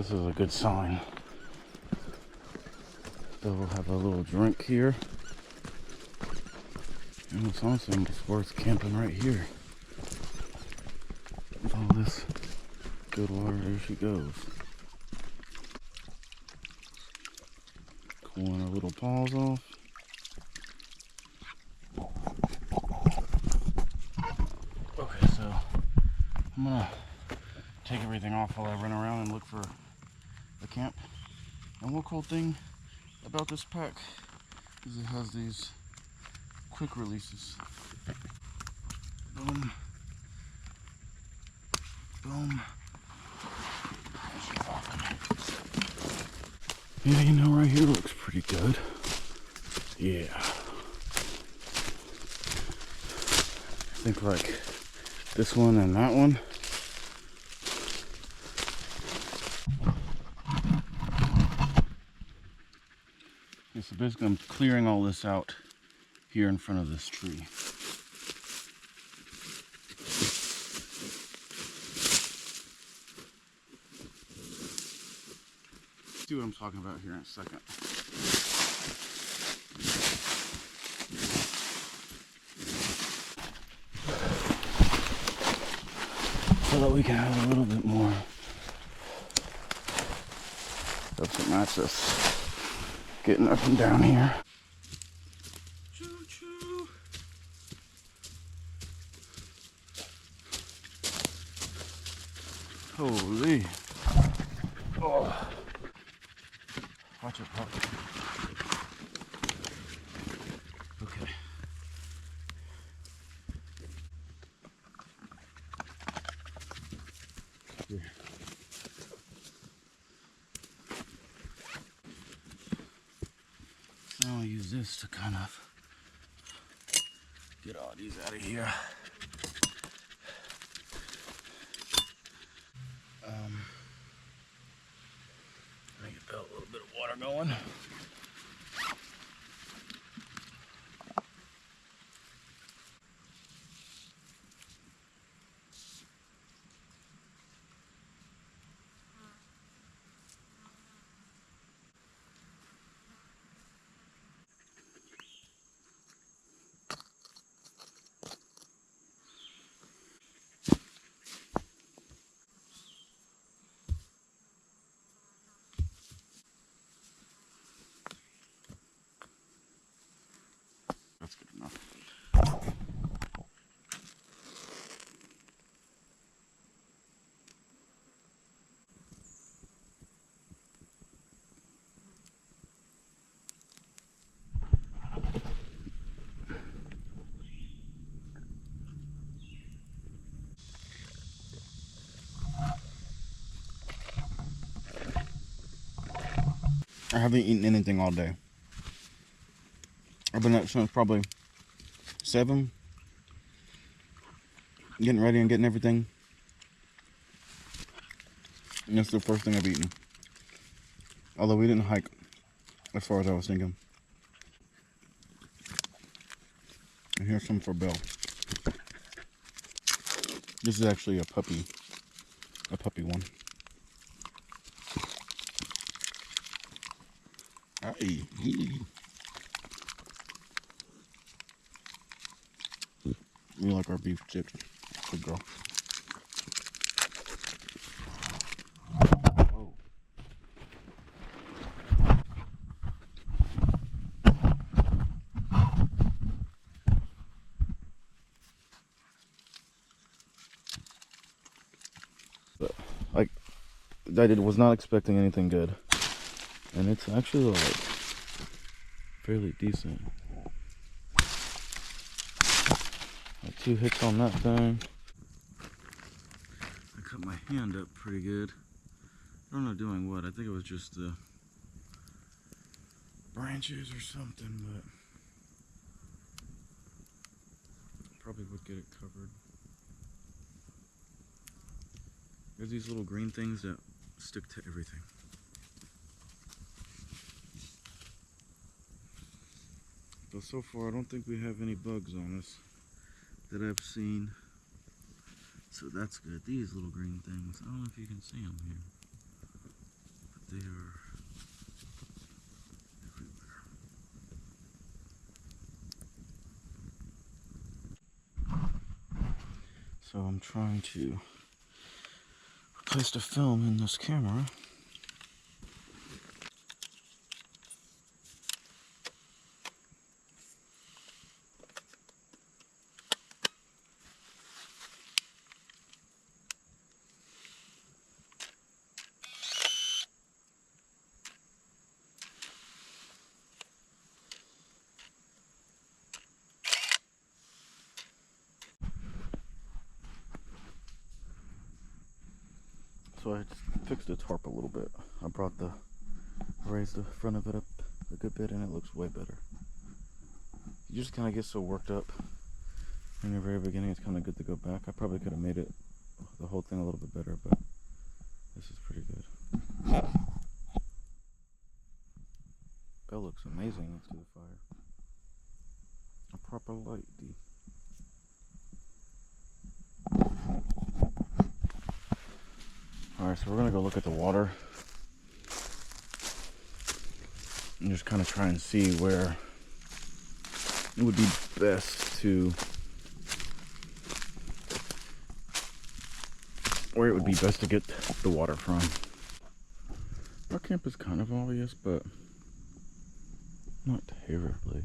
this is a good sign. So we'll have a little drink here. And it's honestly almost worth camping right here. With all this good water, there she goes. Cooling her little paws off. Okay, so I'm gonna take everything off while I run around and look for a camp. And one cool thing about this pack is it has these quick releases. Boom. Boom. Yeah, you know, right here looks pretty good. Yeah. I think like this one and that one. Yeah, so basically I'm clearing all this out here in front of this tree. See what I'm talking about here in a second. So that we can have a little bit more of some access getting up and down here. Choo choo. Holy. Oh. Watch it, Pop. Okay. Here. So I'll use this to kind of get all these out of here. I get a little bit of water going. That's good enough. I haven't eaten anything all day. I've been up since probably 7, getting ready and getting everything. And that's the first thing I've eaten. Although we didn't hike as far as I was thinking. And here's some for Bill. This is actually a puppy one. Hey. You like our beef chips? Good girl. Oh. But, like, I was not expecting anything good. And it's actually like fairly decent. Like 2 hits on that thing. I cut my hand up pretty good. I don't know doing what. I think it was just the branches or something, but probably would get it covered. There's these little green things that stick to everything. But so far I don't think we have any bugs on us that I've seen. So that's good. These little green things, I don't know if you can see them here. they are everywhere. So I'm trying to replace the film in this camera. So I fixed the tarp a little bit. I raised the front of it up a good bit, and it looks way better. You just kind of get so worked up in the very beginning, it's kind of good to go back. I probably could have made it, the whole thing, a little bit better, but this is pretty good. That looks amazing next to the fire. A proper light, D. Alright, so we're gonna go look at the water and just kind of try and see where it would be best to, get the water from. Our camp is kind of obvious, but not terribly.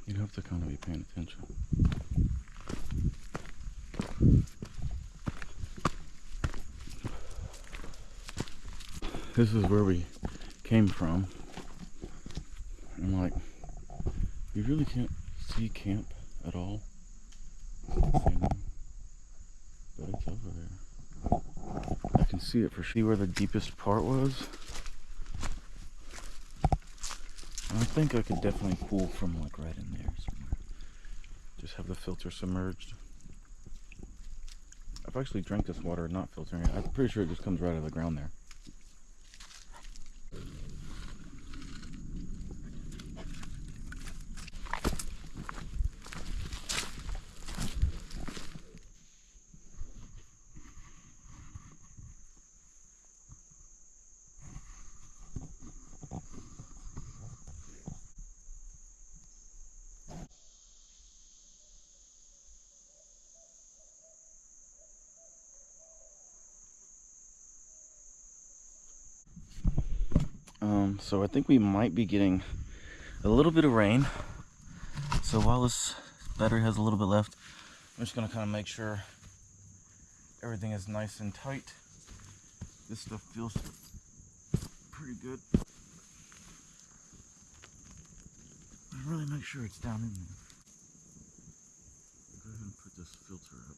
You'd have to kind of be paying attention. This is where we came from. And like, you really can't see camp at all. You know? But it's over there. I can see it for sure. See where the deepest part was? And I think I could definitely pull from like right in there somewhere. Just have the filter submerged. I've actually drank this water not filtering it. I'm pretty sure it just comes right out of the ground there. So I think we might be getting a little bit of rain. So while this battery has a little bit left, I'm just gonna kind of make sure everything is nice and tight. This stuff feels pretty good. I really make sure it's down in there. Go ahead and put this filter up.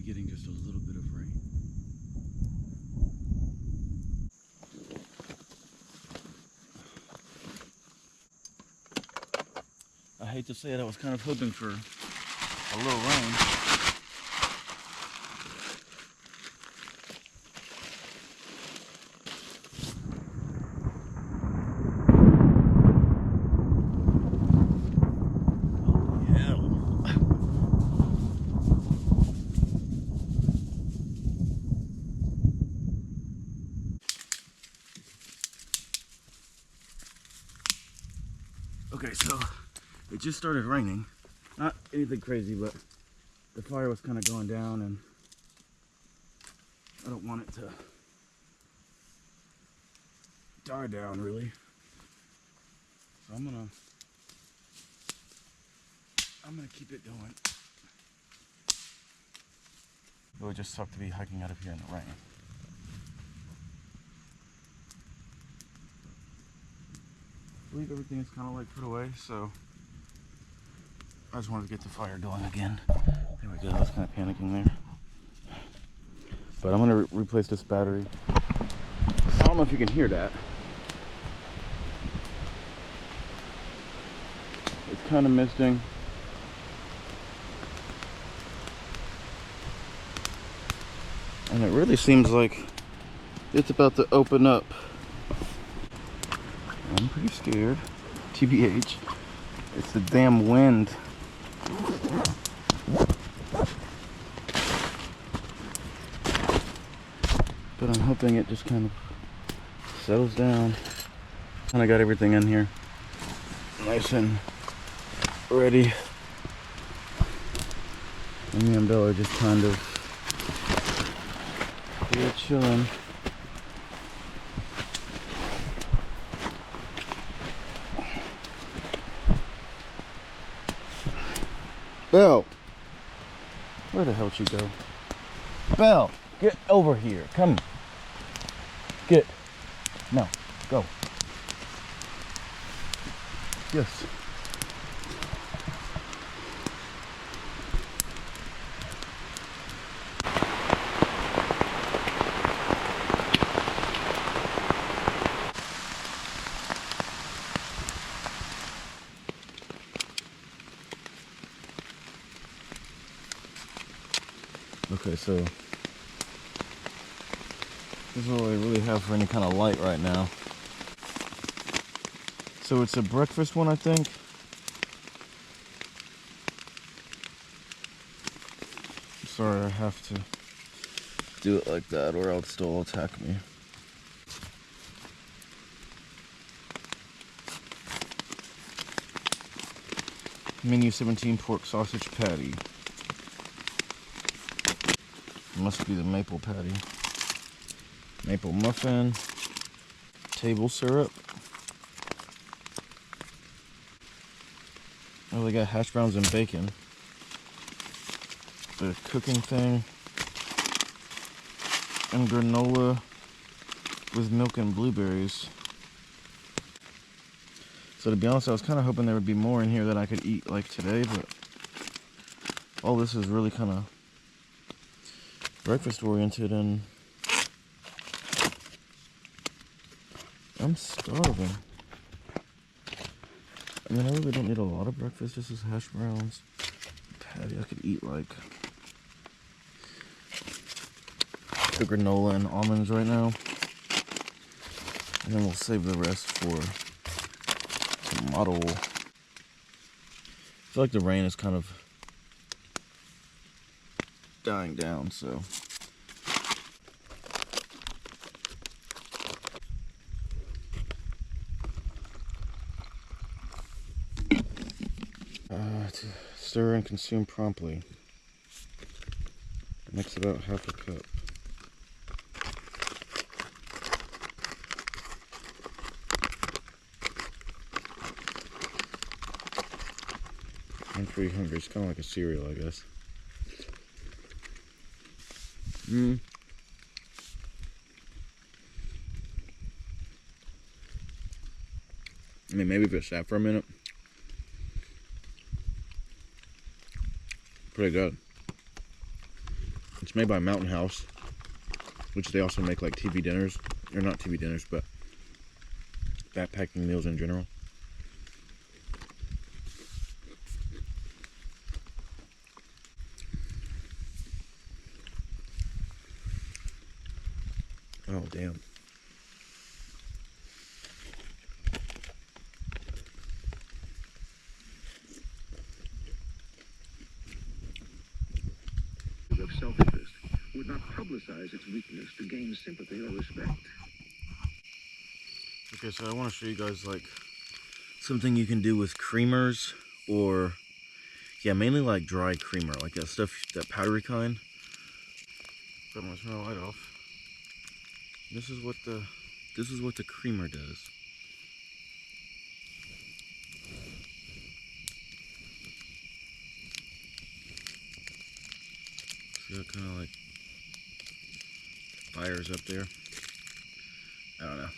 Getting just a little bit of rain. I hate to say it, I was kind of hoping for a little rain. Okay, so it just started raining. Not anything crazy, but the fire was kind of going down, and I don't want it to die down, really. So I'm gonna keep it going. It would just suck to be hiking out of here in the rain. I believe everything is kind of like put away, so I just wanted to get the fire going again. There we go, I was kind of panicking there. But I'm going to replace this battery. I don't know if you can hear that. It's kind of misting. And it really seems like it's about to open up. I'm pretty scared. TBH. It's the damn wind. But I'm hoping it just kind of settles down. And I got everything in here nice and ready. And me and Bill are just kind of here chilling. Bill! Where the hell did she go? Bill! Get over here. Come. Get. No. Go. Yes. Okay, so this is all I really have for any kind of light right now. So it's a breakfast one, I think. Sorry, I have to do it like that or else they'll attack me. Menu 17 pork sausage patty. Must be the maple patty. Maple muffin. Table syrup. Oh, they got hash browns and bacon. The cooking thing. And granola with milk and blueberries. So to be honest, I was kind of hoping there would be more in here that I could eat like today, but all this is really kind of breakfast oriented, and I'm starving. I mean, I really don't need a lot of breakfast. This is hash browns, patty. I could eat like the granola and almonds right now, and then we'll save the rest for tomorrow. I feel like the rain is kind of dying down, so to stir and consume promptly. Mix about half a cup. I'm pretty hungry. It's kind of like a cereal, I guess. I mean, maybe if it sat for a minute. Pretty good. It's made by Mountain House, which they also make like TV dinners, or not TV dinners, but backpacking meals in general. Oh, damn. Of self-interest would not publicize its weakness to gain sympathy or respect. Okay, so I want to show you guys like something you can do with creamers, or yeah, mainly like dry creamer, like that stuff, that powdery kind. But I'm gonna turn the light off. This is what the creamer does. See how it kind of like fires up there? I don't know.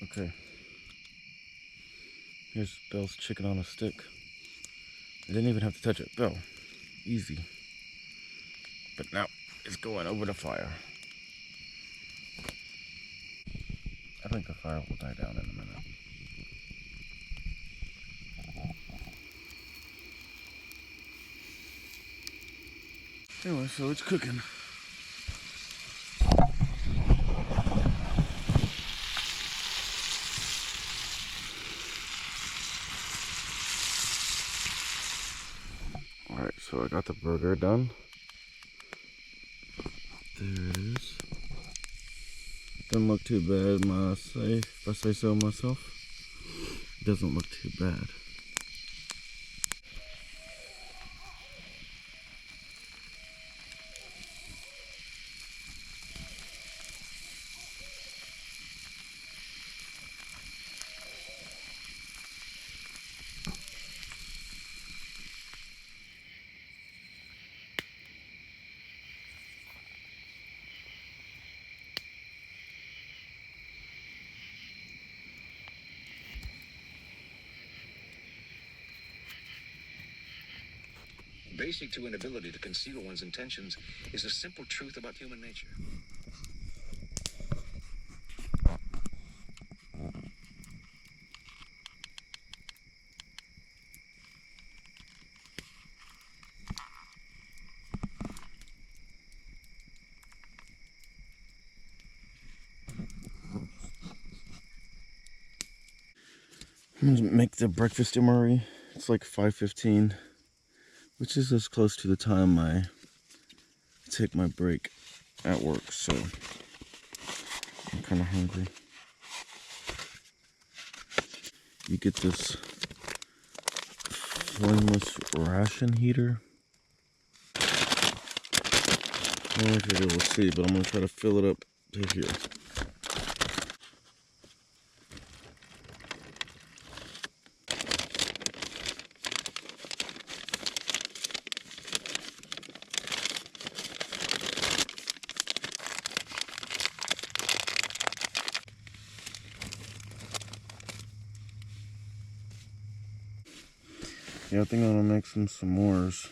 Okay. Here's Belle's chicken on a stick. I didn't even have to touch it. Belle, easy. But now it's going over the fire. I think the fire will die down in a minute. Anyway, so it's cooking. Alright, so I got the burger done. There it is. Doesn't look too bad, if I say so myself. It doesn't look too bad. Basic to inability to conceal one's intentions is a simple truth about human nature. I'm gonna make the breakfast MRE. It's like 5:15, which is as close to the time I take my break at work, so I'm kind of hungry. You get this flameless ration heater. I don't know if you're able to see, but I'm gonna try to fill it up to here. Yeah, I think I'm gonna make some s'mores.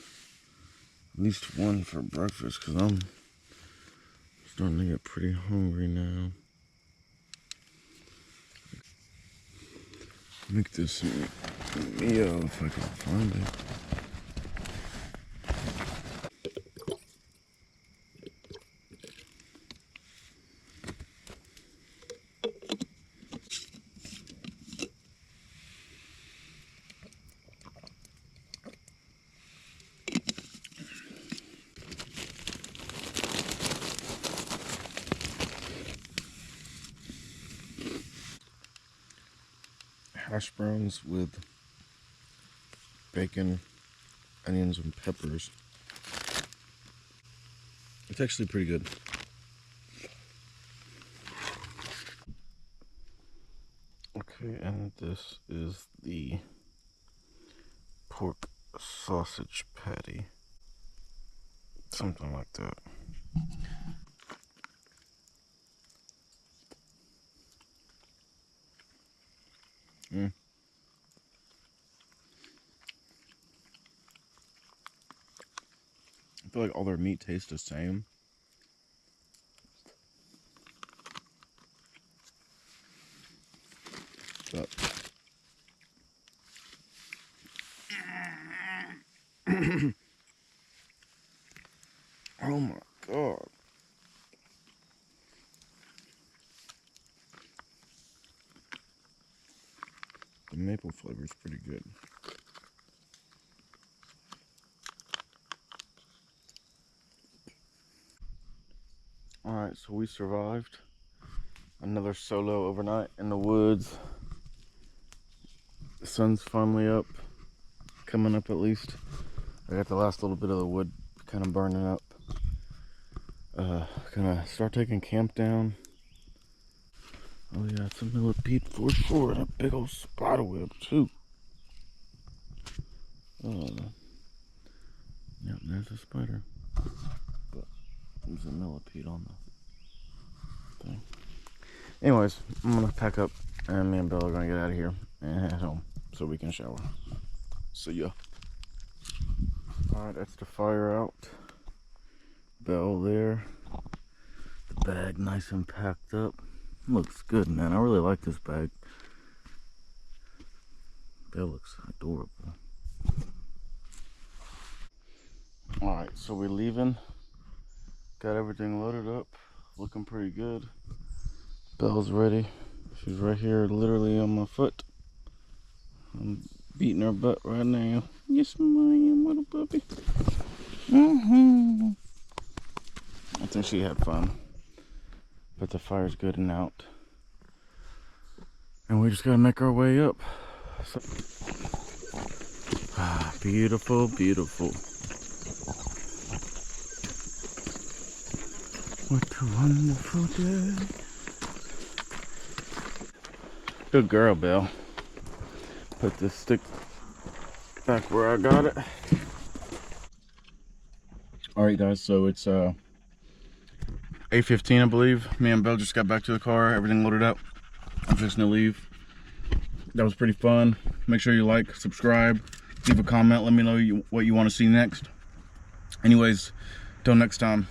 At least one for breakfast, because I'm starting to get pretty hungry now. Make this meal if I can find it. Hash browns with bacon, onions, and peppers. It's actually pretty good. Okay, and this is the pork sausage patty. Something like that. I feel like all their meat tastes the same. But oh my god. The maple flavor is pretty good. Alright, so we survived another solo overnight in the woods. The sun's finally up, coming up at least. I got the last little bit of the wood kind of burning up. Gonna start taking camp down. Oh yeah, it's a millipede for sure, and a big old spider web too. Yep, there's a spider. But there's a millipede on the thing. Anyways, I'm gonna pack up, and me and Bill are gonna get out of here and head home. so we can shower. See ya. Alright, that's the fire out. Bell there. The bag nice and packed up. Looks good, man. I really like this bag. Bell looks adorable. Alright, so we're leaving. Got everything loaded up. Looking pretty good. Belle's ready. She's right here, literally on my foot. I'm beating her butt right now. Yes, I am, little puppy. I think she had fun. But the fire's good and out. And we just gotta make our way up. So, beautiful, beautiful. What a wonderful day. Good girl, Belle. Put this stick back where I got it. Alright guys, so it's 8:15 I believe. Me and Belle just got back to the car, everything loaded up. I'm just gonna leave. That was pretty fun. Make sure you like, subscribe, leave a comment, let me know what you want to see next. Anyways, till next time.